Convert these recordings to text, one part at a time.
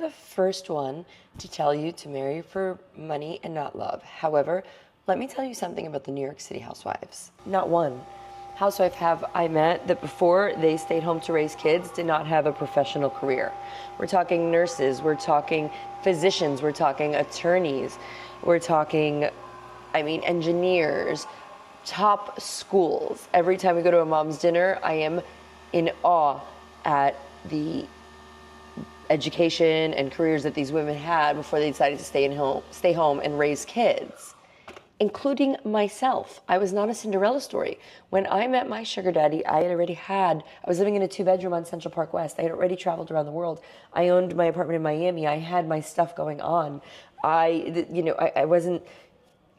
the first one to tell you to marry for money and not love. However, let me tell you something about the New York City housewives. Not one housewife have I met that before they stayed home to raise kids did not have a professional career. We're talking nurses, we're talking physicians, we're talking attorneys, we're talking, engineers, top schools. Every time we go to a mom's dinner, I am in awe at the education and careers that these women had before they decided to stay home and raise kids, including myself. I was not a Cinderella story. When I met my sugar daddy, I was living in a 2-bedroom on Central Park West. I had already traveled around the world. I owned my apartment in Miami. I had my stuff going on. I wasn't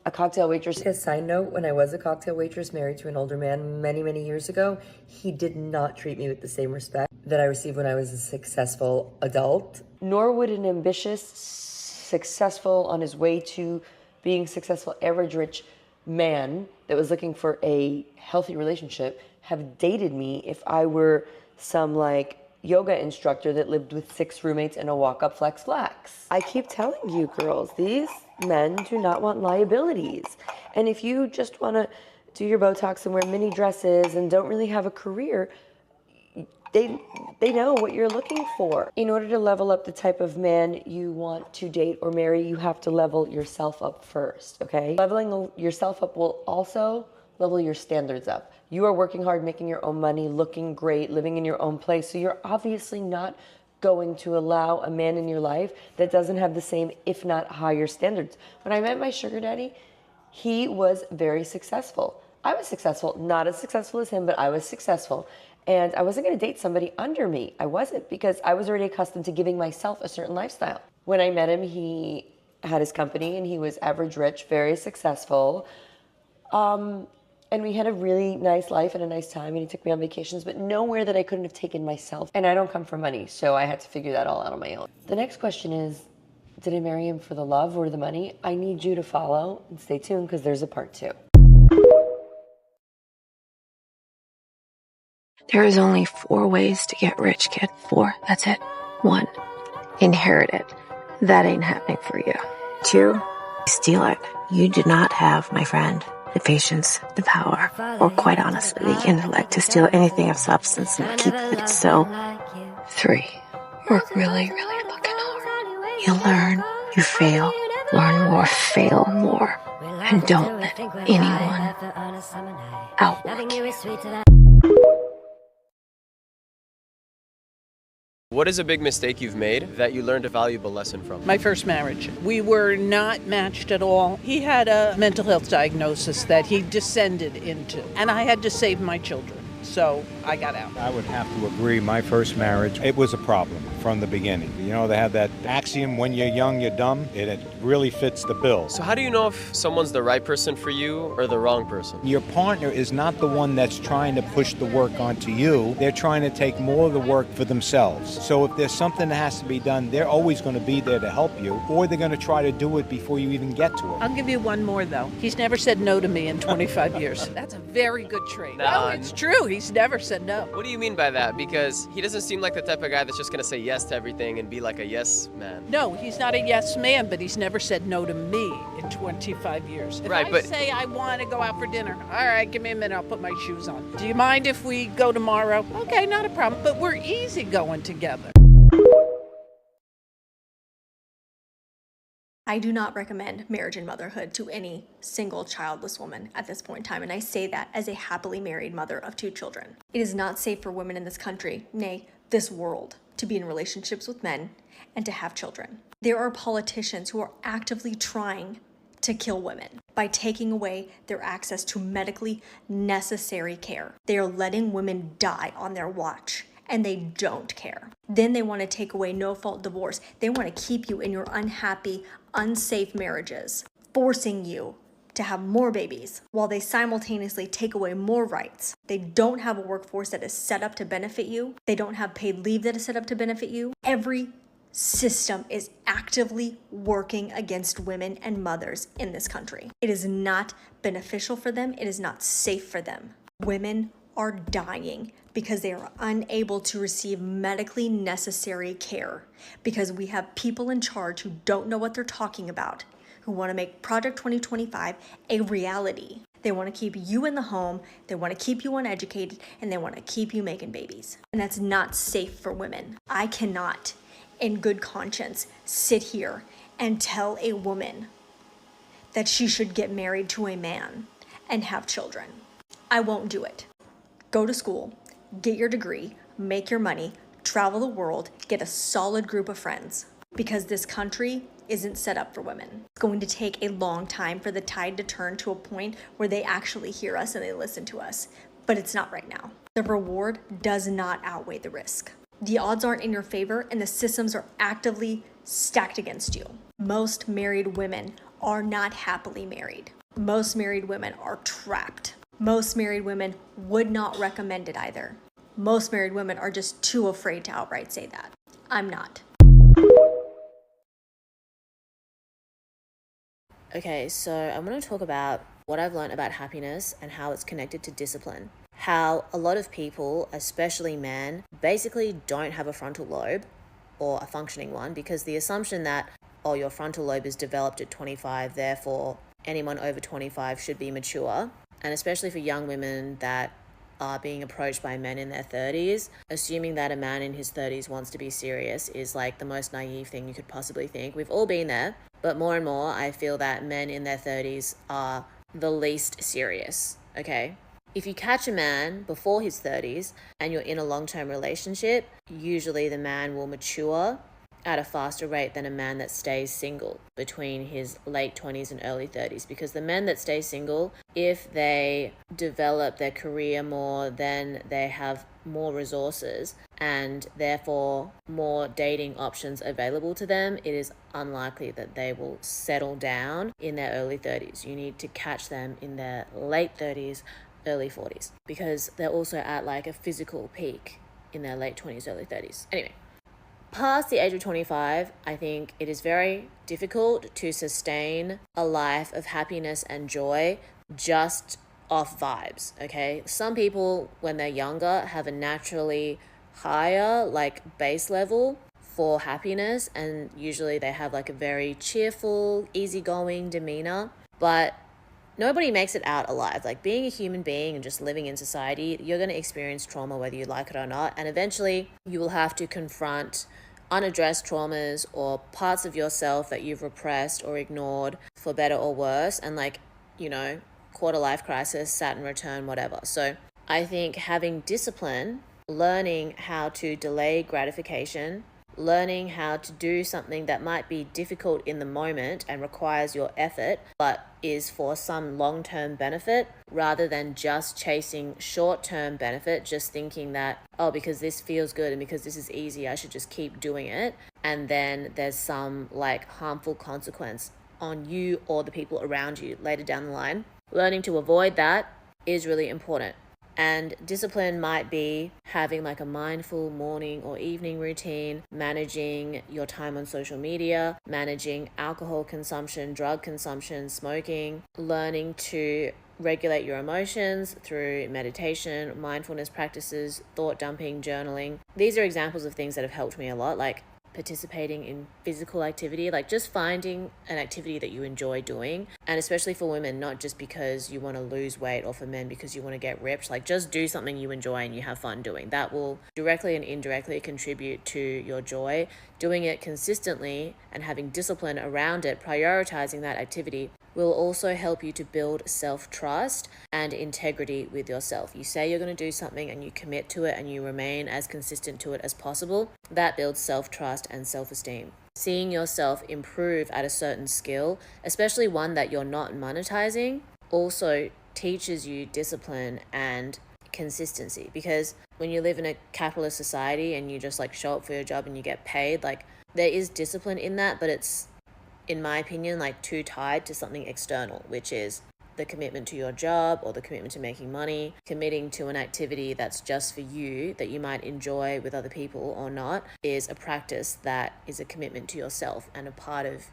a cocktail waitress. A side note, when I was a cocktail waitress married to an older man many, many years ago, he did not treat me with the same respect that I received when I was a successful adult. Nor would an ambitious, successful, on his way to being successful, average rich man that was looking for a healthy relationship have dated me if I were some yoga instructor that lived with 6 roommates and a walk-up flex. I keep telling you girls, these men do not want liabilities. And if you just want to do your Botox and wear mini dresses and don't really have a career, they know what you're looking for. In order to level up the type of man you want to date or marry, you have to level yourself up first, okay? Leveling yourself up will also level your standards up. You are working hard, making your own money, looking great, living in your own place, so you're obviously not going to allow a man in your life that doesn't have the same, if not higher standards. When I met my sugar daddy, he was very successful. I was successful, not as successful as him, but I was successful. And I wasn't going to date somebody under me. I wasn't, because I was already accustomed to giving myself a certain lifestyle. When I met him, he had his company and he was average rich, very successful. And we had a really nice life and a nice time, and he took me on vacations, but nowhere that I couldn't have taken myself. And I don't come from money, so I had to figure that all out on my own. The next question is, did I marry him for the love or the money? I need you to follow and stay tuned, because there's a part 2. There is only 4 ways to get rich, kid. 4, that's it. 1, inherit it. That ain't happening for you. 2, steal it. You do not have, my friend, the patience, the power, or quite honestly, the intellect to steal anything of substance and keep it so. 3, work really, really fucking hard. You learn, you fail, learn more, fail more, and don't let anyone outwork you. What is a big mistake you've made that you learned a valuable lesson from? My first marriage. We were not matched at all. He had a mental health diagnosis that he descended into, and I had to save my children. So I got out. I would have to agree. My first marriage, it was a problem from the beginning. You know, they have that axiom, when you're young, you're dumb. It really fits the bill. So how do you know if someone's the right person for you or the wrong person? Your partner is not the one that's trying to push the work onto you. They're trying to take more of the work for themselves. So if there's something that has to be done, they're always going to be there to help you, or they're going to try to do it before you even get to it. I'll give you one more, though. He's never said no to me in 25 years. That's a very good trait. No, it's true. He's never said no. What do you mean by that? Because he doesn't seem like the type of guy that's just going to say yes to everything and be like a yes man. No, he's not a yes man, but he's never said no to me in 25 years. If I say I want to go out for dinner, all right, give me a minute, I'll put my shoes on. Do you mind if we go tomorrow? Okay, not a problem, but we're easy going together. I do not recommend marriage and motherhood to any single childless woman at this point in time, and I say that as a happily married mother of 2 children. It is not safe for women in this country, nay, this world, to be in relationships with men and to have children. There are politicians who are actively trying to kill women by taking away their access to medically necessary care. They are letting women die on their watch, and they don't care. Then they want to take away no-fault divorce. They want to keep you in your unhappy, unsafe marriages, forcing you to have more babies while they simultaneously take away more rights. They don't have a workforce that is set up to benefit you. They don't have paid leave that is set up to benefit you. Every system is actively working against women and mothers in this country. It is not beneficial for them. It is not safe for them. Women are dying because they are unable to receive medically necessary care, because we have people in charge who don't know what they're talking about, who want to make Project 2025 a reality. They want to keep you in the home, they want to keep you uneducated, and they want to keep you making babies. And that's not safe for women. I cannot, in good conscience, sit here and tell a woman that she should get married to a man and have children. I won't do it. Go to school, get your degree, make your money, travel the world, get a solid group of friends, because this country isn't set up for women. It's going to take a long time for the tide to turn to a point where they actually hear us and they listen to us, but it's not right now. The reward does not outweigh the risk. The odds aren't in your favor, and the systems are actively stacked against you. Most married women are not happily married. Most married women are trapped. Most married women would not recommend it either. Most married women are just too afraid to outright say that. I'm not. Okay, so I'm going to talk about what I've learned about happiness and how it's connected to discipline. How a lot of people, especially men, basically don't have a frontal lobe or a functioning one, because the assumption that, oh, your frontal lobe is developed at 25, therefore anyone over 25 should be mature. And especially for young women that are being approached by men in their 30s, assuming that a man in his 30s wants to be serious is like the most naive thing you could possibly think. We've all been there, but more and more I feel that men in their 30s are the least serious, okay? If you catch a man before his 30s and you're in a long-term relationship, usually the man will mature at a faster rate than a man that stays single between his late 20s and early 30s, because the men that stay single, if they develop their career more, then they have more resources and therefore more dating options available to them. It is unlikely that they will settle down in their early 30s. You need to catch them in their late 30s, early 40s, because they're also at like a physical peak in their late 20s, early 30s. Anyway, past the age of 25, I think it is very difficult to sustain a life of happiness and joy just off vibes, okay? Some people, when they're younger, have a naturally higher like base level for happiness, and usually they have like a very cheerful, easygoing demeanor, but nobody makes it out alive. Like, being a human being and just living in society, you're going to experience trauma whether you like it or not. And eventually you will have to confront unaddressed traumas or parts of yourself that you've repressed or ignored, for better or worse. And like, you know, quarter life crisis, Saturn return, whatever. So I think having discipline, learning how to delay gratification, learning how to do something that might be difficult in the moment and requires your effort, but is for some long-term benefit, rather than just chasing short-term benefit, just thinking that, oh, because this feels good and because this is easy, I should just keep doing it. And then there's some like harmful consequence on you or the people around you later down the line. Learning to avoid that is really important. And discipline might be having like a mindful morning or evening routine, managing your time on social media, managing alcohol consumption, drug consumption, smoking, learning to regulate your emotions through meditation, mindfulness practices, thought dumping, journaling. These are examples of things that have helped me a lot, like participating in physical activity, like just finding an activity that you enjoy doing. And especially for women, not just because you want to lose weight, or for men because you want to get ripped, like just do something you enjoy and you have fun doing. That will directly and indirectly contribute to your joy. Doing it consistently and having discipline around it, prioritizing that activity, will also help you to build self-trust and integrity with yourself. You say you're going to do something and you commit to it and you remain as consistent to it as possible. That builds self-trust and self-esteem. Seeing yourself improve at a certain skill, especially one that you're not monetizing, also teaches you discipline and consistency. Because when you live in a capitalist society and you just like show up for your job and you get paid, like there is discipline in that, but it's, in my opinion, like too tied to something external, which is the commitment to your job or the commitment to making money. Committing to an activity that's just for you, that you might enjoy with other people or not, is a practice that is a commitment to yourself and a part of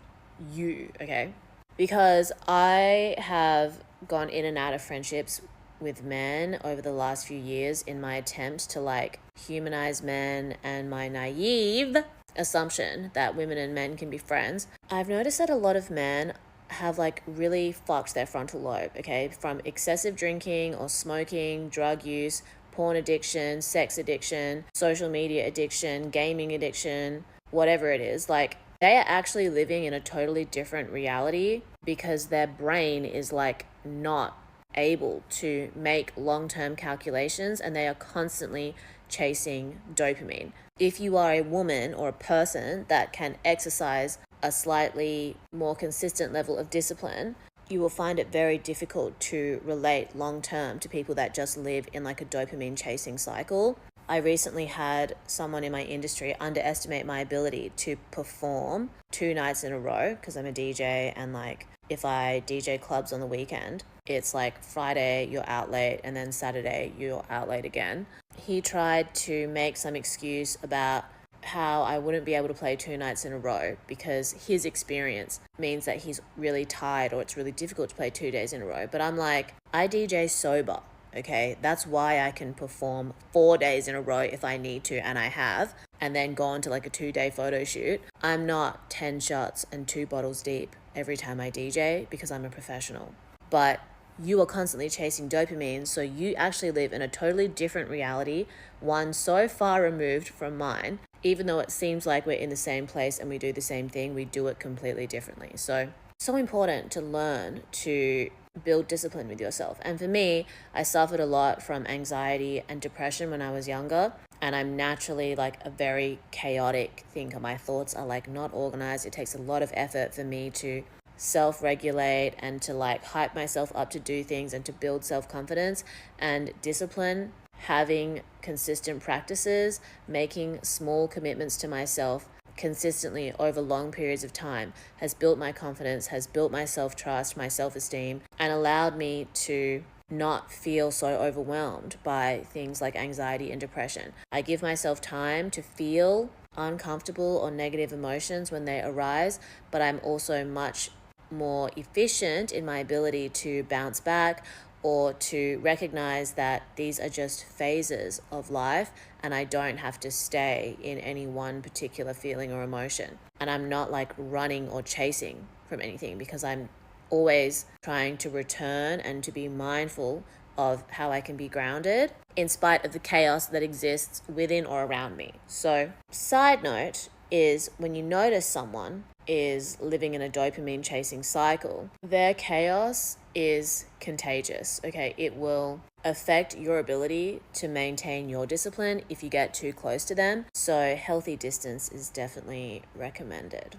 you, okay? Because I have gone in and out of friendships with men over the last few years in my attempt to like humanize men and my naive assumption that women and men can be friends, I've noticed that a lot of men have like really fucked their frontal lobe, okay? From excessive drinking or smoking, drug use, porn addiction, sex addiction, social media addiction, gaming addiction, whatever it is. Like, they are actually living in a totally different reality because their brain is like not able to make long-term calculations, and they are constantly chasing dopamine. If you are a woman or a person that can exercise a slightly more consistent level of discipline, you will find it very difficult to relate long-term to people that just live in like a dopamine chasing cycle. I recently had someone in my industry underestimate my ability to perform 2 nights in a row because I'm a DJ, and like if I DJ clubs on the weekend, it's like Friday you're out late and then Saturday you're out late again. He tried to make some excuse about how I wouldn't be able to play 2 nights in a row because his experience means that he's really tired, or it's really difficult to play 2 days in a row. But I'm like, I DJ sober, okay? That's why I can perform 4 days in a row if I need to, and I have, and then go on to like a 2-day photo shoot. I'm not 10 shots and 2 bottles deep every time I DJ because I'm a professional. But you are constantly chasing dopamine, so you actually live in a totally different reality, one so far removed from mine. Even though it seems like we're in the same place and we do the same thing, we do it completely differently. So important to learn to build discipline with yourself. And for me, I suffered a lot from anxiety and depression when I was younger. And I'm naturally like a very chaotic thinker. My thoughts are like not organized. It takes a lot of effort for me to self-regulate and to like hype myself up to do things and to build self-confidence and discipline. Having consistent practices, making small commitments to myself consistently over long periods of time has built my confidence, has built my self-trust, my self-esteem, and allowed me to not feel so overwhelmed by things like anxiety and depression. I give myself time to feel uncomfortable or negative emotions when they arise, but I'm also much more efficient in my ability to bounce back or to recognize that these are just phases of life and I don't have to stay in any one particular feeling or emotion. And I'm not like running or chasing from anything because I'm always trying to return and to be mindful of how I can be grounded in spite of the chaos that exists within or around me. So, side note is when you notice someone is living in a dopamine chasing cycle, their chaos is contagious, okay? It will affect your ability to maintain your discipline if you get too close to them. So healthy distance is definitely recommended.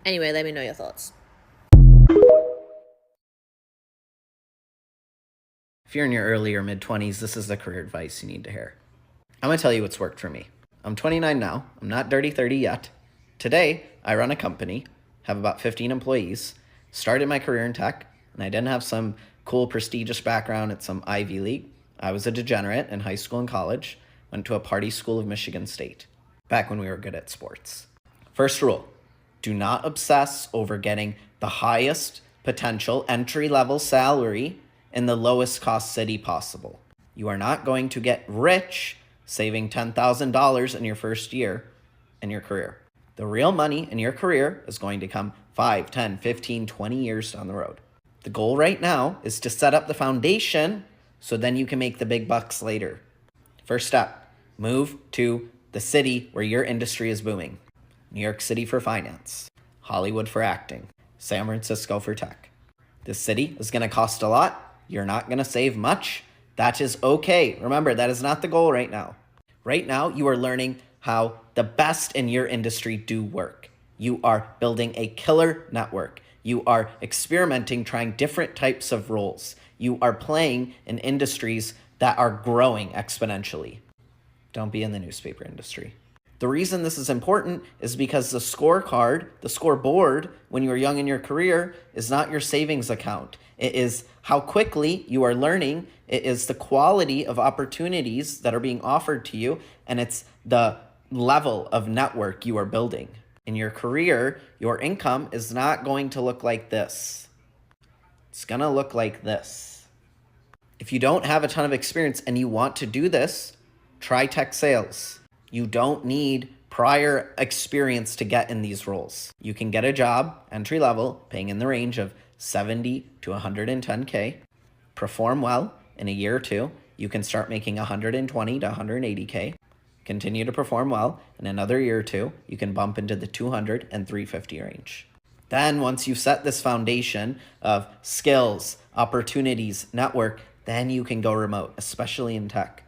Anyway, let me know your thoughts. If you're in your early or mid-20s, this is the career advice you need to hear. I'm going to tell you what's worked for me. I'm 29 now. I'm not dirty 30 yet. Today, I run a company, have about 15 employees, started my career in tech, and I didn't have some cool, prestigious background at some Ivy League. I was a degenerate in high school and college, went to a party school of Michigan State, back when we were good at sports. First rule, do not obsess over getting the highest potential entry-level salary in the lowest cost city possible. You are not going to get rich saving $10,000 in your first year in your career. The real money in your career is going to come 5, 10, 15, 20 years down the road. The goal right now is to set up the foundation so then you can make the big bucks later. First step, move to the city where your industry is booming. New York City for finance, Hollywood for acting, San Francisco for tech. This city is going to cost a lot. You're not going to save much. That is okay. Remember, that is not the goal right now. Right now, you are learning how the best in your industry do work. You are building a killer network. You are experimenting, trying different types of roles. You are playing in industries that are growing exponentially. Don't be in the newspaper industry. The reason this is important is because the scorecard, the scoreboard, when you are young in your career, is not your savings account. It is how quickly you are learning. It is the quality of opportunities that are being offered to you, and it's the level of network you are building. In your career, your income is not going to look like this. It's going to look like this. If you don't have a ton of experience and you want to do this, try tech sales. You don't need prior experience to get in these roles. You can get a job, entry level, paying in the range of 70 to 110K. Perform well in a year or two, you can start making 120 to 180K. Continue to perform well, in another year or two, you can bump into the 200 and 350 range. Then once you've set this foundation of skills, opportunities, network, then you can go remote, especially in tech.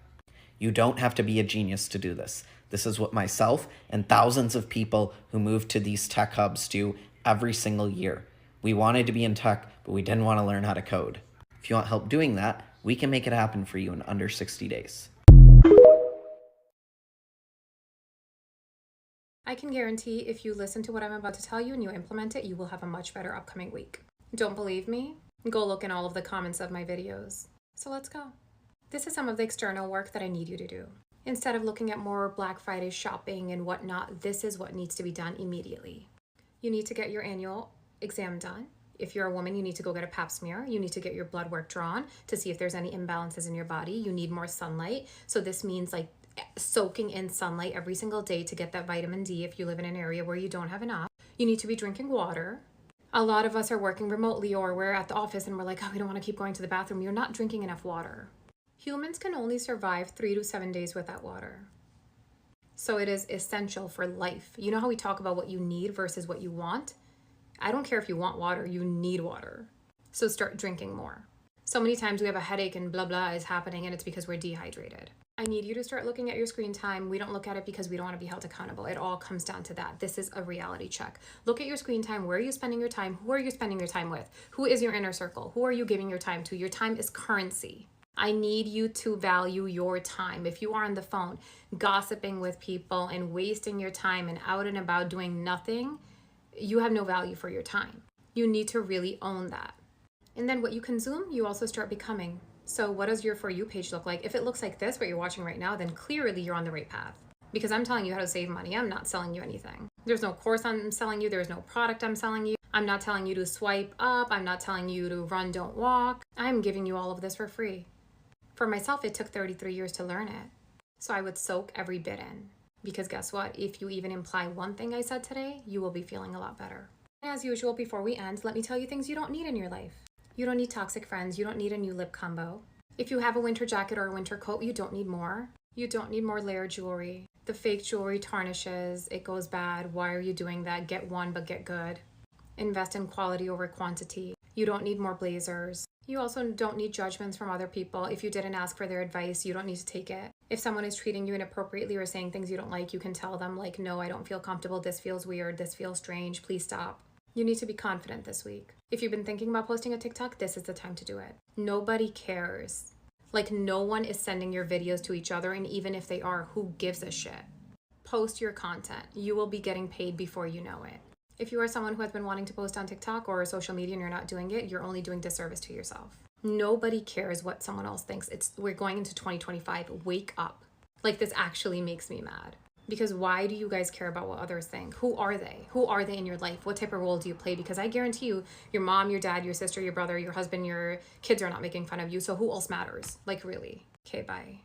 You don't have to be a genius to do this. This is what myself and thousands of people who move to these tech hubs do every single year. We wanted to be in tech, but we didn't want to learn how to code. If you want help doing that, we can make it happen for you in under 60 days. I can guarantee if you listen to what I'm about to tell you and you implement it, you will have a much better upcoming week. Don't believe me? Go look in all of the comments of my videos. So let's go. This is some of the external work that I need you to do. Instead of looking at more Black Friday shopping and whatnot, this is what needs to be done immediately. You need to get your annual exam done. If you're a woman, you need to go get a pap smear. You need to get your blood work drawn to see if there's any imbalances in your body. You need more sunlight. So this means like soaking in sunlight every single day to get that vitamin D if you live in an area where you don't have enough. You need to be drinking water. A lot of us are working remotely or we're at the office and we're like, oh, we don't want to keep going to the bathroom. You're not drinking enough water. Humans can only survive 3 to 7 days without water. So it is essential for life. You know how we talk about what you need versus what you want? I don't care if you want water, you need water. So start drinking more. So many times we have a headache and blah, blah is happening and it's because we're dehydrated. I need you to start looking at your screen time. We don't look at it because we don't want to be held accountable. It all comes down to that. This is a reality check. Look at your screen time. Where are you spending your time? Who are you spending your time with? Who is your inner circle? Who are you giving your time to? Your time is currency. I need you to value your time. If you are on the phone, gossiping with people and wasting your time and out and about doing nothing, you have no value for your time. You need to really own that. And then what you consume, you also start becoming. So what does your For You page look like? If it looks like this, what you're watching right now, then clearly you're on the right path. Because I'm telling you how to save money. I'm not selling you anything. There's no course I'm selling you. There's no product I'm selling you. I'm not telling you to swipe up. I'm not telling you to run, don't walk. I'm giving you all of this for free. For myself, it took 33 years to learn it. So I would soak every bit in. Because guess what? If you even imply one thing I said today, you will be feeling a lot better. As usual, before we end, let me tell you things you don't need in your life. You don't need toxic friends. You don't need a new lip combo. If you have a winter jacket or a winter coat, you don't need more. You don't need more layered jewelry. The fake jewelry tarnishes. It goes bad. Why are you doing that? Get one, but get good. Invest in quality over quantity. You don't need more blazers. You also don't need judgments from other people. If you didn't ask for their advice, you don't need to take it. If someone is treating you inappropriately or saying things you don't like, you can tell them like, no, I don't feel comfortable. This feels weird. This feels strange. Please stop. You need to be confident this week. If you've been thinking about posting a TikTok, this is the time to do it. Nobody cares. Like no one is sending your videos to each other, and even if they are, who gives a shit? Post your content. You will be getting paid before you know it. If you are someone who has been wanting to post on TikTok or social media and you're not doing it, you're only doing disservice to yourself. Nobody cares what someone else thinks. We're going into 2025. Wake up. Like this actually makes me mad. Because why do you guys care about what others think? Who are they? Who are they in your life? What type of role do you play? Because I guarantee you, your mom, your dad, your sister, your brother, your husband, your kids are not making fun of you. So who else matters? Like really? Okay, bye.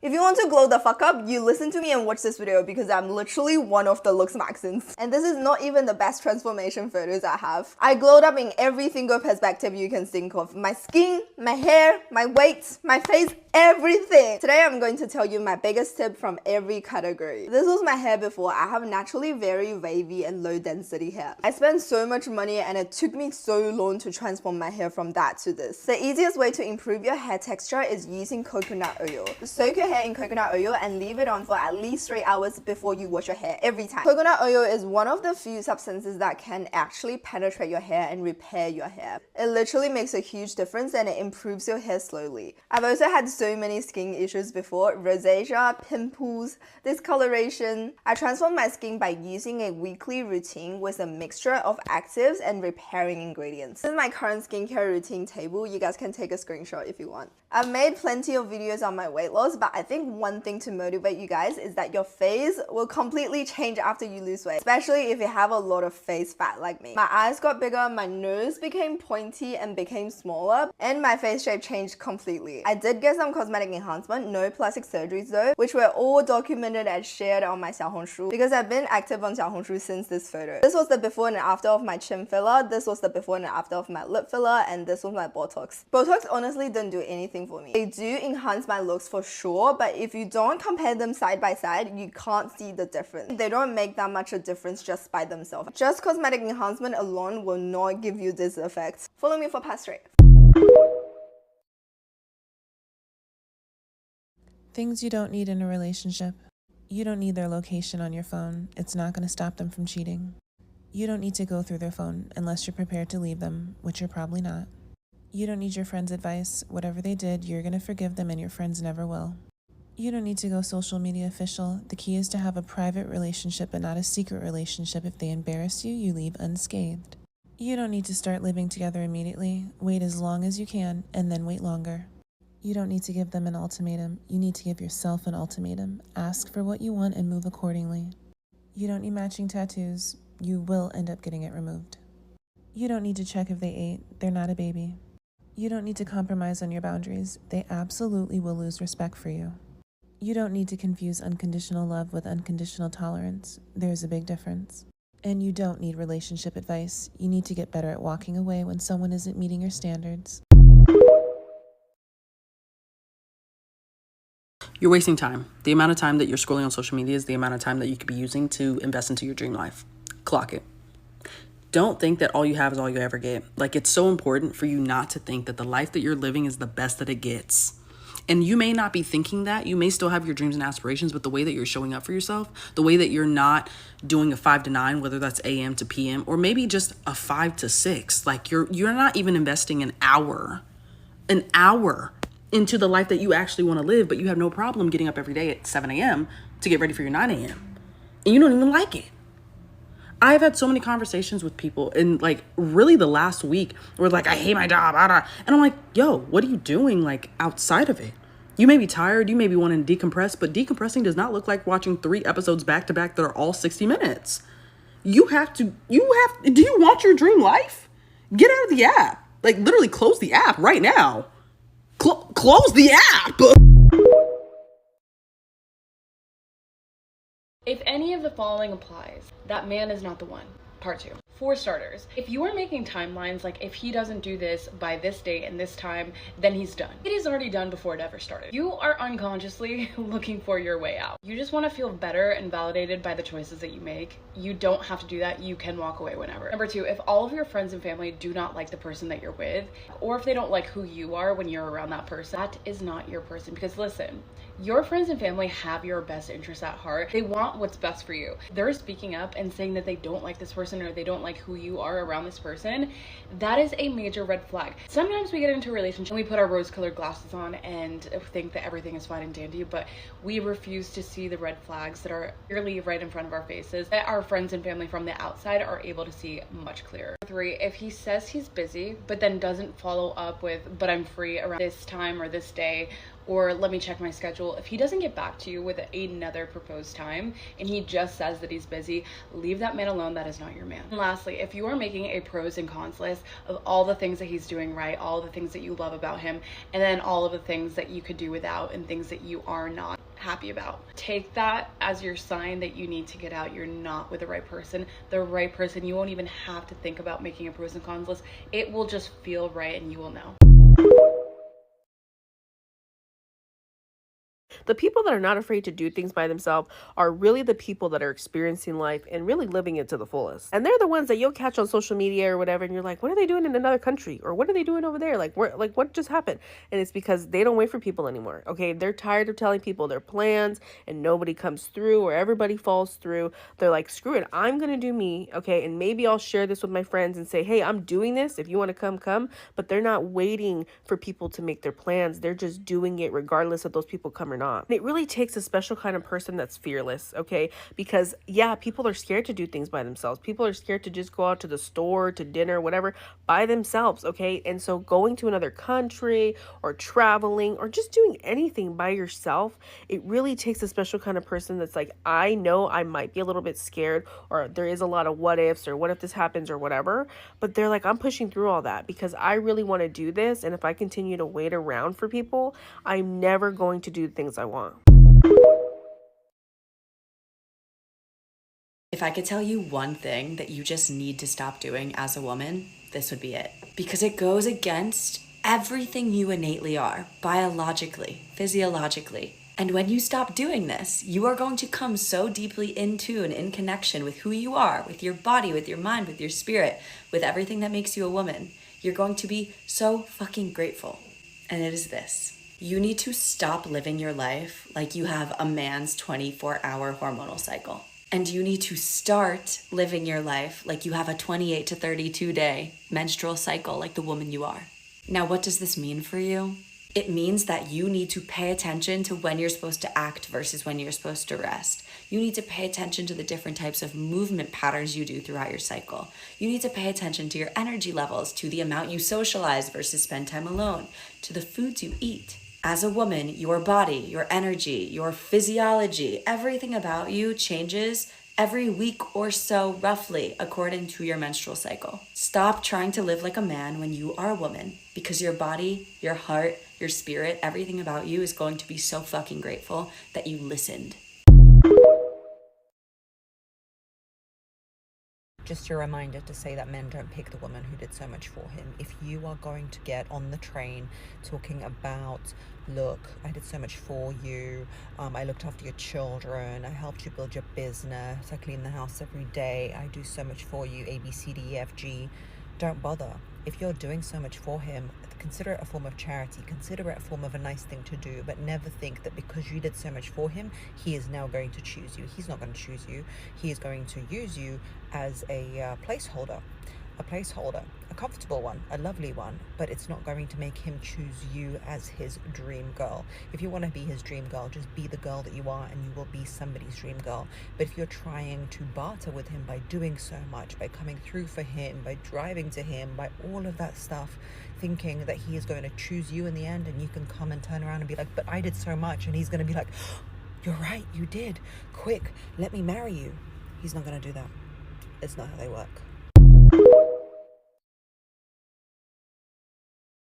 If you want to glow the fuck up, you listen to me and watch this video because I'm literally one of the looks Maxons. And this is not even the best transformation photos I have. I glowed up in every single perspective you can think of. My skin, my hair, my weight, my face, everything. Today I'm going to tell you my biggest tip from every category. This was my hair before. I have naturally very wavy and low density hair. I spent so much money and it took me so long to transform my hair from that to this. The easiest way to improve your hair texture is using coconut oil. Soak your hair in coconut oil and leave it on for at least 3 hours before you wash your hair every time. Coconut oil is one of the few substances that can actually penetrate your hair and repair your hair. It literally makes a huge difference and it improves your hair slowly. I've also had so many skin issues before: rosacea, pimples, discoloration. I transformed my skin by using a weekly routine with a mixture of actives and repairing ingredients. This is my current skincare routine table. You guys can take a screenshot if you want. I've made plenty of videos on my weight loss, but I I think one thing to motivate you guys is that your face will completely change after you lose weight, especially if you have a lot of face fat like me. My eyes got bigger, my nose became pointy and became smaller, and my face shape changed completely. I did get some cosmetic enhancement, no plastic surgeries though, which were all documented and shared on my Xiaohongshu because I've been active on Xiaohongshu since this photo. This was the before and after of my chin filler, this was the before and after of my lip filler, and this was my Botox. Botox honestly didn't do anything for me. They do enhance my looks for sure, but if you don't compare them side by side, you can't see the difference. They don't make that much a difference just by themselves. Just cosmetic enhancement alone will not give you this effect. Follow me for past straight. Things you don't need in a relationship. You don't need their location on your phone. It's not going to stop them from cheating. You don't need to go through their phone unless you're prepared to leave them, which you're probably not. You don't need your friend's advice. Whatever they did, you're going to forgive them and your friends never will. You don't need to go social media official. The key is to have a private relationship but not a secret relationship. If they embarrass you, you leave unscathed. You don't need to start living together immediately. Wait as long as you can and then wait longer. You don't need to give them an ultimatum. You need to give yourself an ultimatum. Ask for what you want and move accordingly. You don't need matching tattoos. You will end up getting it removed. You don't need to check if they ate. They're not a baby. You don't need to compromise on your boundaries. They absolutely will lose respect for you. You don't need to confuse unconditional love with unconditional tolerance. There's a big difference. And you don't need relationship advice. You need to get better at walking away when someone isn't meeting your standards. You're wasting time. The amount of time that you're scrolling on social media is the amount of time that you could be using to invest into your dream life. Clock it. Don't think that all you have is all you ever get. Like, it's so important for you not to think that the life that you're living is the best that it gets. And you may not be thinking that. You may still have your dreams and aspirations, but the way that you're showing up for yourself, the way that you're not doing a 5 to 9, whether that's AM to PM, or maybe just a 5 to 6, like you're not even investing an hour into the life that you actually want to live, but you have no problem getting up every day at 7 a.m. to get ready for your 9 a.m. And you don't even like it. I've had so many conversations with people in like really the last week where like, I hate my job. And I'm like, yo, what are you doing like outside of it? You may be tired. You may be wanting to decompress, but decompressing does not look like watching 3 episodes back to back that are all 60 minutes. Do you want your dream life? Get out of the app. Like literally close the app right now. Close the app. If any of the following applies, that man is not the one. Part 2. For starters, if you are making timelines, like if he doesn't do this by this date and this time, then he's done. It is already done before it ever started. You are unconsciously looking for your way out. You just want to feel better and validated by the choices that you make. You don't have to do that. You can walk away whenever. Number 2, if all of your friends and family do not like the person that you're with, or if they don't like who you are when you're around that person, that is not your person. Because listen, your friends and family have your best interests at heart. They want what's best for you. They're speaking up and saying that they don't like this person or they don't like who you are around this person. That is a major red flag. Sometimes we get into a relationship and we put our rose-colored glasses on and think that everything is fine and dandy, but we refuse to see the red flags that are clearly right in front of our faces that our friends and family from the outside are able to see much clearer. 3, if he says he's busy but then doesn't follow up with, but I'm free around this time or this day, or let me check my schedule. If he doesn't get back to you with another proposed time and he just says that he's busy, leave that man alone. That is not your man. And lastly, if you are making a pros and cons list of all the things that he's doing right, all the things that you love about him, and then all of the things that you could do without and things that you are not happy about, take that as your sign that you need to get out. You're not with the right person. The right person, you won't even have to think about making a pros and cons list. It will just feel right and you will know. The people that are not afraid to do things by themselves are really the people that are experiencing life and really living it to the fullest. And they're the ones that you'll catch on social media or whatever, and you're like, what are they doing in another country? Or what are they doing over there? Like, what just happened? And it's because they don't wait for people anymore. Okay, they're tired of telling people their plans and nobody comes through or everybody falls through. They're like, screw it, I'm gonna do me. Okay, and maybe I'll share this with my friends and say, hey, I'm doing this. If you want to come. But they're not waiting for people to make their plans. They're just doing it regardless of those people come or not. not. And it really takes a special kind of person that's fearless, okay? Because yeah, people are scared to do things by themselves. People are scared to just go out to the store, to dinner, whatever, by themselves, okay? And so going to another country or traveling or just doing anything by yourself, it really takes a special kind of person that's like, I know I might be a little bit scared, or there is a lot of what ifs, or what if this happens, or whatever, but they're like, I'm pushing through all that because I really want to do this, and if I continue to wait around for people, I'm never going to do the things I want. If I could tell you one thing that you just need to stop doing as a woman, this would be it. Because it goes against everything you innately are, biologically, physiologically. And when you stop doing this, you are going to come so deeply in tune, in connection with who you are, with your body, with your mind, with your spirit, with everything that makes you a woman. You're going to be so fucking grateful. And it is this. You need to stop living your life like you have a man's 24-hour hormonal cycle. And you need to start living your life like you have a 28 to 32 day menstrual cycle like the woman you are. Now, what does this mean for you? It means that you need to pay attention to when you're supposed to act versus when you're supposed to rest. You need to pay attention to the different types of movement patterns you do throughout your cycle. You need to pay attention to your energy levels, to the amount you socialize versus spend time alone, to the foods you eat. As a woman, your body, your energy, your physiology, everything about you changes every week or so, roughly, according to your menstrual cycle. Stop trying to live like a man when you are a woman, because your body, your heart, your spirit, everything about you is going to be so fucking grateful that you listened. Just a reminder to say that men don't pick the woman who did so much for him. If you are going to get on the train talking about, look, I did so much for you, I looked after your children, I helped you build your business, I clean the house every day, I do so much for you, A, B, C, D, E, F, G, don't bother. If you're doing so much for him, consider it a form of charity, consider it a form of a nice thing to do, but never think that because you did so much for him, he is now going to choose you. He's not going to choose you. He is going to use you as a placeholder, a comfortable one, a lovely one, but it's not going to make him choose you as his dream girl. If you want to be his dream girl, just be the girl that you are and you will be somebody's dream girl. But if you're trying to barter with him by doing so much, by coming through for him, by driving to him, by all of that stuff, thinking that he is going to choose you in the end, and you can come and turn around and be like, but I did so much, and he's going to be like, you're right, you did, quick, let me marry you. He's not going to do that. It's not how they work.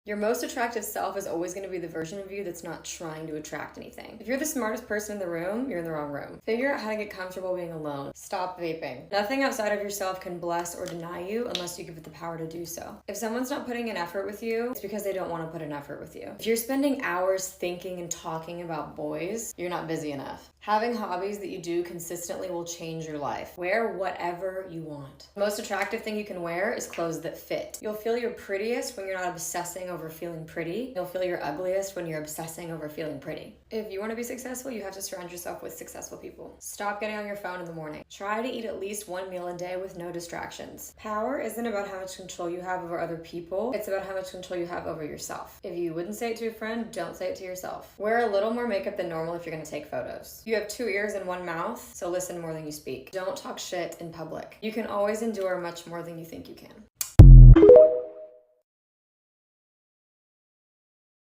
Your most attractive self is always going to be the version of you that's not trying to attract anything. If you're the smartest person in the room, you're in the wrong room. Figure out how to get comfortable being alone. Stop vaping. Nothing outside of yourself can bless or deny you unless you give it the power to do so. If someone's not putting an effort with you, it's because they don't want to put an effort with you. If you're spending hours thinking and talking about boys, you're not busy enough. Having hobbies that you do consistently will change your life. Wear whatever you want. The most attractive thing you can wear is clothes that fit. You'll feel your prettiest when you're not obsessing over feeling pretty. You'll feel your ugliest when you're obsessing over feeling pretty. If you want to be successful, you have to surround yourself with successful people. Stop getting on your phone in the morning. Try to eat at least one meal a day with no distractions. Power isn't about how much control you have over other people. It's about how much control you have over yourself. If you wouldn't say it to a friend, don't say it to yourself. Wear a little more makeup than normal if you're going to take photos. You have 2 ears and 1 mouth, so listen more than you speak. Don't talk shit in public. You can always endure much more than you think you can.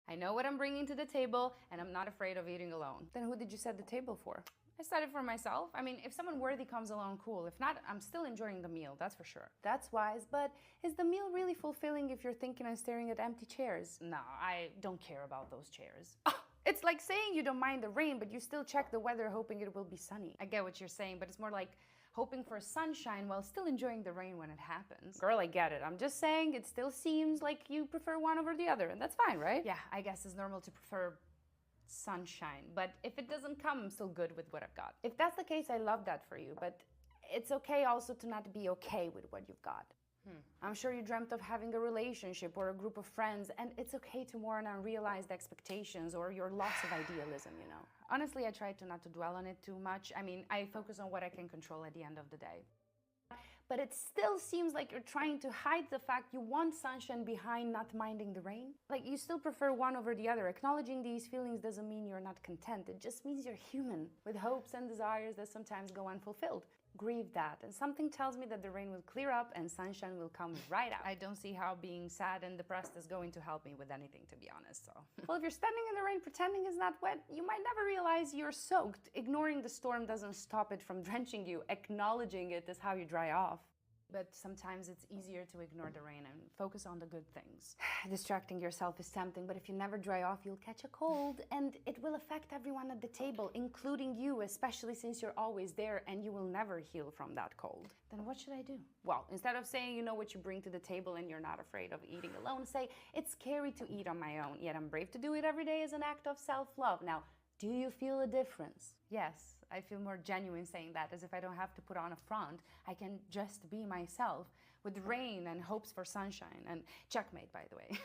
I know what I'm bringing to the table, and I'm not afraid of eating alone. Then who did you set the table for? I set it for myself. I mean, if someone worthy comes along, cool. If not, I'm still enjoying the meal, that's for sure. That's wise, but is the meal really fulfilling if you're thinking and staring at empty chairs? No, I don't care about those chairs. It's like saying you don't mind the rain, but you still check the weather hoping it will be sunny. I get what you're saying, but it's more like hoping for sunshine while still enjoying the rain when it happens. Girl, I get it. I'm just saying it still seems like you prefer one over the other, and that's fine, right? Yeah, I guess it's normal to prefer sunshine, but if it doesn't come, I'm still good with what I've got. If that's the case, I love that for you, but it's okay also to not be okay with what you've got. I'm sure you dreamt of having a relationship or a group of friends, and it's okay to mourn unrealized expectations or your loss of idealism, you know. Honestly, I try to not to dwell on it too much. I mean, I focus on what I can control at the end of the day. but it still seems like you're trying to hide the fact you want sunshine behind not minding the rain. Like you still prefer one over the other. Acknowledging these feelings doesn't mean you're not content. It just means you're human with hopes and desires that sometimes go unfulfilled. Grieve that, and something tells me that the rain will clear up and sunshine will come right out. I don't see how being sad and depressed is going to help me with anything, to be honest. So, well, if you're standing in the rain pretending it's not wet, you might never realize you're soaked. Ignoring the storm doesn't stop it from drenching you. Acknowledging it is how you dry off. But sometimes it's easier to ignore the rain and focus on the good things. Distracting yourself is tempting, but if you never dry off, you'll catch a cold, and it will affect everyone at the table, including you, especially since you're always there and you will never heal from that cold. Then what should I do? Well, instead of saying you know what you bring to the table and you're not afraid of eating alone, say it's scary to eat on my own, yet I'm brave to do it every day as an act of self-love. Now, do you feel a difference? Yes. I feel more genuine saying that, as if I don't have to put on a front. I can just be myself with rain and hopes for sunshine. And checkmate, by the way.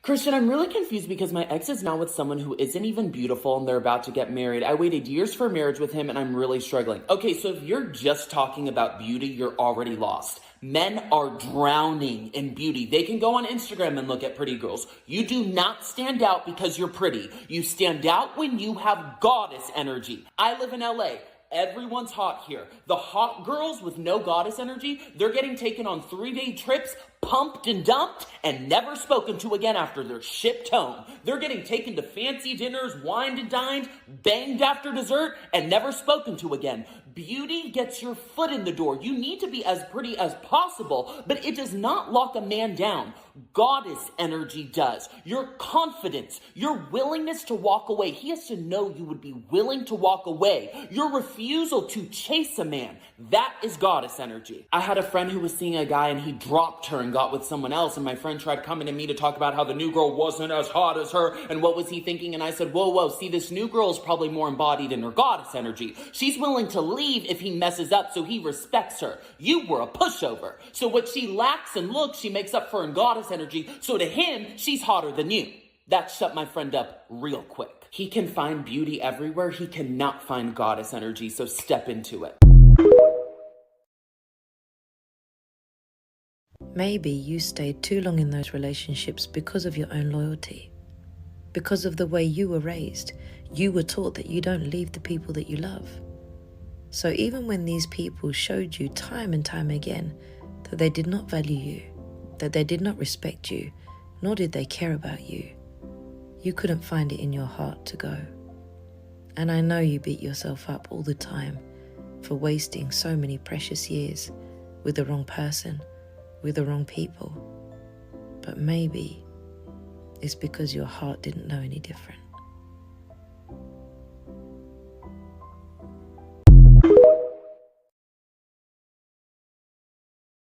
Christian, I'm really confused because my ex is now with someone who isn't even beautiful and they're about to get married. I waited years for marriage with him and I'm really struggling. Okay, so if you're just talking about beauty, you're already lost. Men are drowning in beauty. They can go on Instagram and look at pretty girls. You do not stand out because you're pretty. You stand out when you have goddess energy. I live in LA. Everyone's hot here. The hot girls with no goddess energy, they're getting taken on 3-day trips, pumped and dumped, and never spoken to again after they're shipped home. They're getting taken to fancy dinners, wined and dined, banged after dessert, and never spoken to again. Beauty gets your foot in the door. You need to be as pretty as possible, but it does not lock a man down. Goddess energy does. Your confidence, your willingness to walk away. He has to know you would be willing to walk away. Your refusal to chase a man. That is goddess energy. I had a friend who was seeing a guy and he dropped her and got with someone else, and my friend tried coming to me to talk about how the new girl wasn't as hot as her and what was he thinking, and I said, whoa, see, this new girl is probably more embodied in her goddess energy. She's willing to leave if he messes up, so he respects her. You were a pushover. So what she lacks in looks, she makes up for in goddess energy, so to him, she's hotter than you. That shut my friend up real quick. He can find beauty everywhere. He cannot find goddess energy, so step into it. Maybe you stayed too long in those relationships because of your own loyalty. Because of the way you were raised, you were taught that you don't leave the people that you love. So even when these people showed you time and time again that they did not value you, that they did not respect you, nor did they care about you, you couldn't find it in your heart to go. And I know you beat yourself up all the time for wasting so many precious years with the wrong person, with the wrong people. But maybe it's because your heart didn't know any different.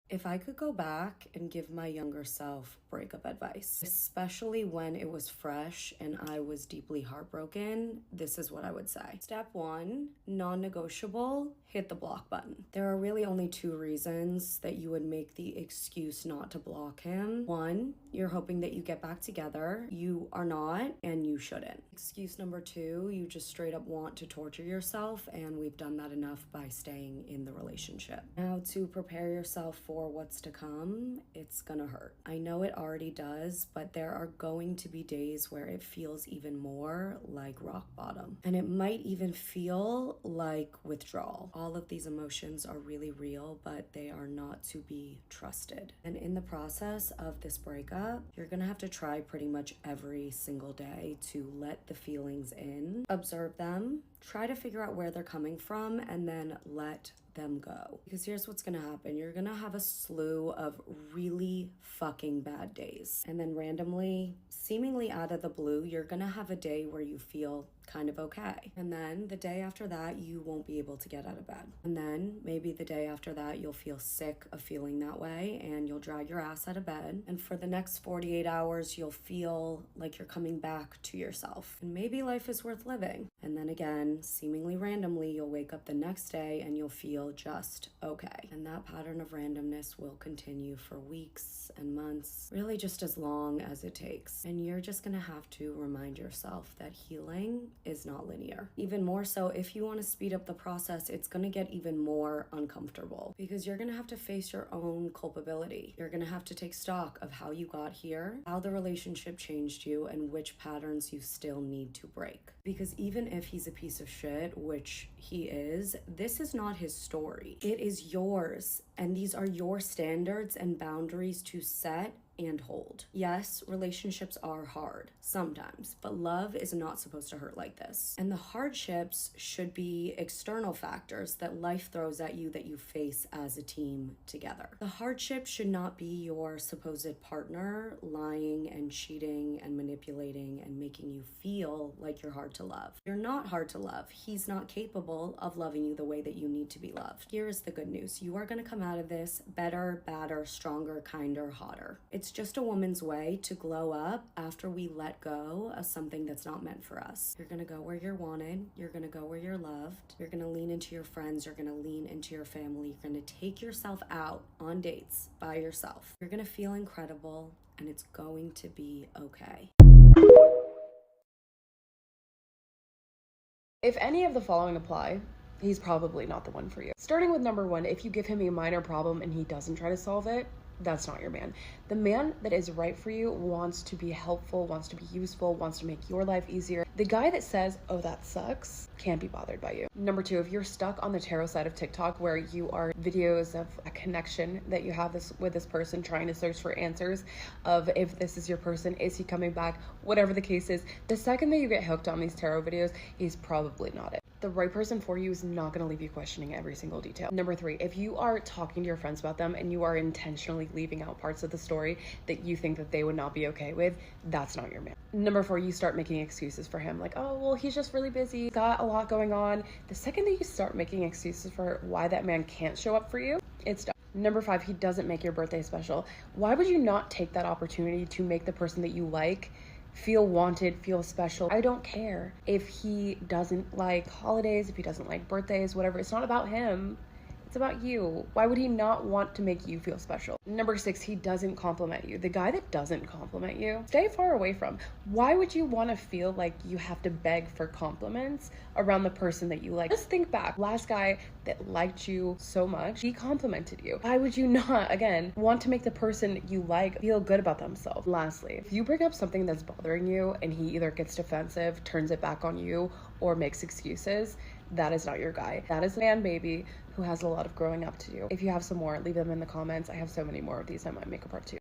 If I could go back and give my younger self breakup advice, especially when it was fresh and I was deeply heartbroken, this is what I would say. Step 1, non-negotiable, hit the block button. There are really only 2 reasons that you would make the excuse not to block him. 1, you're hoping that you get back together. You are not, and you shouldn't. Excuse number 2, you just straight up want to torture yourself, and we've done that enough by staying in the relationship. Now, to prepare yourself for what's to come, it's gonna hurt. I know it already does, but there are going to be days where it feels even more like rock bottom. And it might even feel like withdrawal. All of these emotions are really real, but they are not to be trusted. And in the process of this breakup, you're gonna have to try pretty much every single day to let the feelings in, observe them, try to figure out where they're coming from, and then let them go. Because here's what's gonna happen. You're gonna have a slew of really fucking bad days. And then randomly, seemingly out of the blue, you're gonna have a day where you feel kind of okay. And then the day after that, you won't be able to get out of bed. And then maybe the day after that, you'll feel sick of feeling that way and you'll drag your ass out of bed. And for the next 48 hours, you'll feel like you're coming back to yourself. And maybe life is worth living. And then again, seemingly randomly, you'll wake up the next day and you'll feel just okay. And that pattern of randomness will continue for weeks and months, really just as long as it takes. And you're just gonna have to remind yourself that healing is not linear. Even more so, if you want to speed up the process, it's going to get even more uncomfortable because you're going to have to face your own culpability. You're going to have to take stock of how you got here, how the relationship changed you, and which patterns you still need to break. Because even if he's a piece of shit, which he is, this is not his story. It is yours, and these are your standards and boundaries to set and hold. Yes, relationships are hard sometimes, but love is not supposed to hurt like this. And the hardships should be external factors that life throws at you that you face as a team together. The hardship should not be your supposed partner lying and cheating and manipulating and making you feel like you're hard to love. You're not hard to love. He's not capable of loving you the way that you need to be loved. Here is the good news. You are going to come out of this better, badder, stronger, kinder, hotter. It's just a woman's way to glow up after we let go of something that's not meant for us. You're gonna go where you're wanted. You're gonna go where you're loved. You're gonna lean into your friends. You're gonna lean into your family. You're gonna take yourself out on dates by yourself. You're gonna feel incredible, and it's going to be okay. If any of the following apply, he's probably not the one for you. Starting with number 1, if you give him a minor problem and he doesn't try to solve it, that's not your man. The man that is right for you wants to be helpful, wants to be useful, wants to make your life easier. The guy that says, oh, that sucks, can't be bothered by you. Number 2, if you're stuck on the tarot side of TikTok where you are videos of a connection that you have with this person, trying to search for answers of if this is your person, is he coming back, whatever the case is, the second that you get hooked on these tarot videos, he's probably not it. The right person for you is not going to leave you questioning every single detail. Number 3, if you are talking to your friends about them and you are intentionally leaving out parts of the story that you think that they would not be okay with, that's not your man. Number 4, you start making excuses for him, like, oh, well, he's just really busy, he's got a lot going on. The second that you start making excuses for why that man can't show up for you, it's done. Number 5, he doesn't make your birthday special. Why would you not take that opportunity to make the person that you like feel wanted, feel special? I don't care if he doesn't like holidays, if he doesn't like birthdays, whatever. It's not about him. It's about you. Why would he not want to make you feel special? Number 6, he doesn't compliment you. The guy that doesn't compliment you, stay far away from. Why would you want to feel like you have to beg for compliments around the person that you like? Just think back. Last guy that liked you so much, he complimented you. Why would you not, again, want to make the person you like feel good about themselves? Lastly, if you bring up something that's bothering you and he either gets defensive, turns it back on you, or makes excuses, that is not your guy. That is a man baby who has a lot of growing up to do. If you have some more, leave them in the comments. I have so many more of these. I might make a part 2.